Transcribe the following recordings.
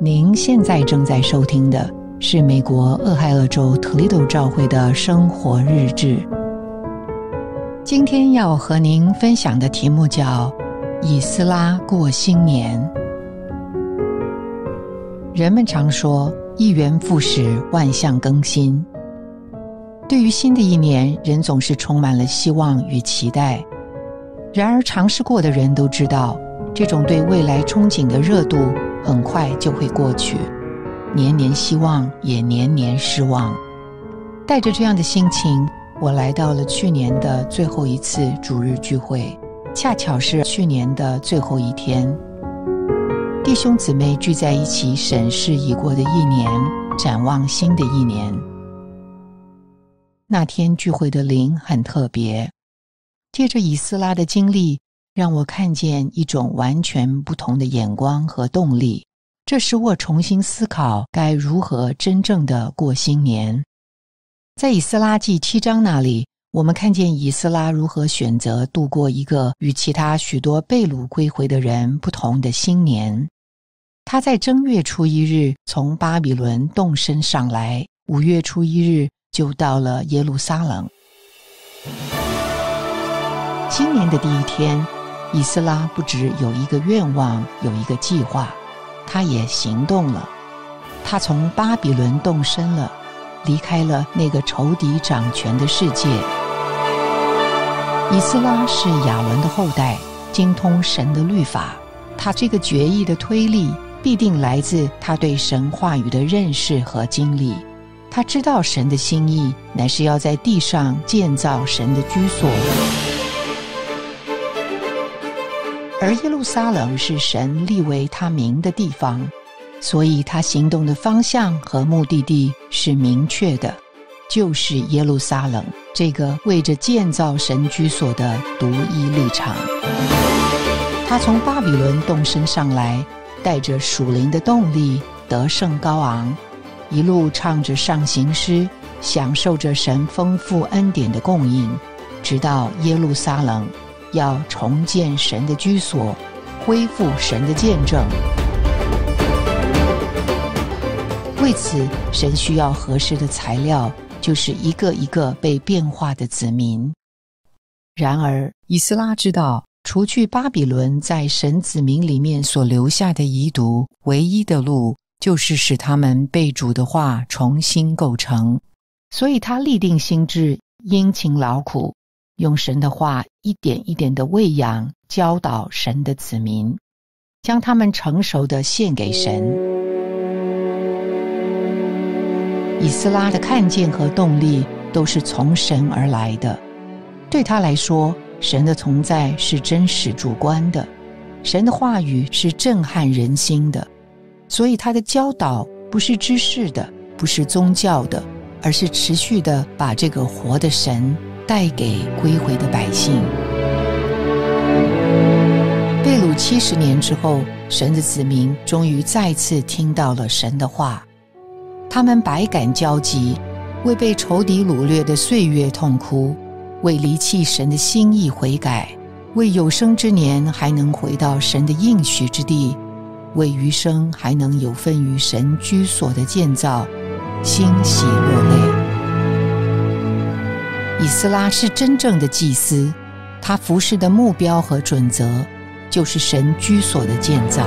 您现在正在收听的是美国俄亥俄州特利多教会的生活日志。今天要和您分享的题目叫以斯拉过新年。人们常说一元复始，万象更新。对于新的一年，人总是充满了希望与期待。然而尝试过的人都知道，这种对未来憧憬的热度很快就会过去，年年希望也年年失望。带着这样的心情，我来到了去年的最后一次主日聚会，恰巧是去年的最后一天。弟兄姊妹聚在一起审视已过的一年，展望新的一年。那天聚会的灵很特别，借着以斯拉的经历，让我看见一种完全不同的眼光和动力，这使我重新思考该如何真正的过新年。在以斯拉记7章那里，我们看见以斯拉如何选择度过一个与其他许多被掳归回的人不同的新年。他在正月初一日从巴比伦动身上来，5月初1日就到了耶路撒冷。新年的第一天，以斯拉不只有一个愿望，有一个计划，他也行动了。他从巴比伦动身了，离开了那个仇敌掌权的世界。以斯拉是亚伦的后代，精通神的律法。他这个决议的推力必定来自他对神话语的认识和经历。他知道神的心意乃是要在地上建造神的居所，而耶路撒冷是神立为他名的地方，所以他行动的方向和目的地是明确的，就是耶路撒冷，这个为着建造神居所的独一立场。他从巴比伦动身上来，带着属灵的动力，得胜高昂，一路唱着上行诗，享受着神丰富恩典的供应，直到耶路撒冷要重建神的居所，恢复神的见证。为此，神需要合适的材料，就是一个一个被变化的子民。然而，以斯拉知道，除去巴比伦在神子民里面所留下的遗毒，唯一的路就是使他们被主的话重新构成。所以他立定心志，殷勤劳苦，用神的话一点一点的喂养教导神的子民，将他们成熟的献给神。以斯拉的看见和动力都是从神而来的。对他来说，神的同在是真实主观的，神的话语是震撼人心的，所以他的教导不是知识的，不是宗教的，而是持续的把这个活的神带给归回的百姓。被掳70年之后，神的子民终于再次听到了神的话，他们百感交集，为被仇敌掳掠的岁月痛哭，为离弃神的心意悔改，为有生之年还能回到神的应许之地，为余生还能有份于神居所的建造，欣喜落泪。以斯拉是真正的祭司，他服侍的目标和准则就是神居所的建造。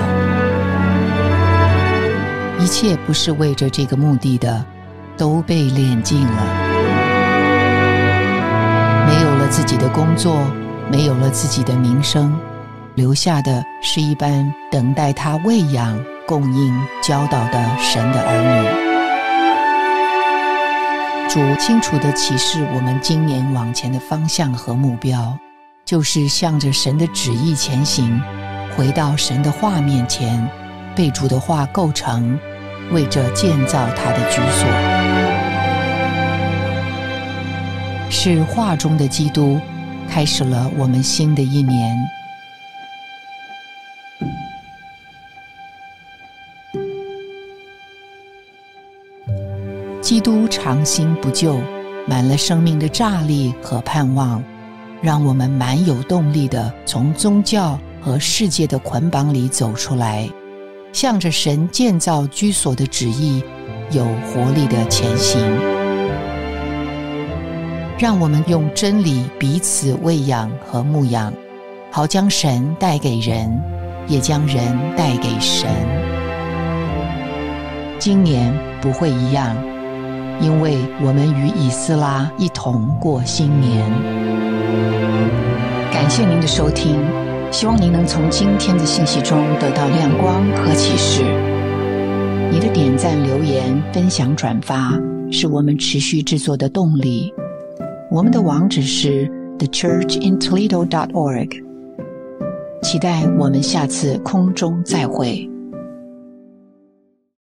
一切不是为着这个目的的，都被炼尽了。没有了自己的工作，没有了自己的名声，留下的是一般等待他喂养、供应、教导的神的儿女。主清楚地启示我们今年往前的方向和目标，就是向着神的旨意前行，回到神的话面前，被主的话构成，为着建造他的居所。是话中的基督开始了我们新的一年。基督长新不旧，满了生命的炸力和盼望，让我们蛮有动力地从宗教和世界的捆绑里走出来，向着神建造居所的旨意有活力的前行。让我们用真理彼此喂养和牧养，好将神带给人，也将人带给神。今年不会一样，因为我们与以斯拉一同过新年。感谢您的收听，希望您能从今天的信息中得到亮光和启示。你的点赞、留言、分享、转发是我们持续制作的动力。我们的网址是 thechurchintoledo.org。期待我们下次空中再会。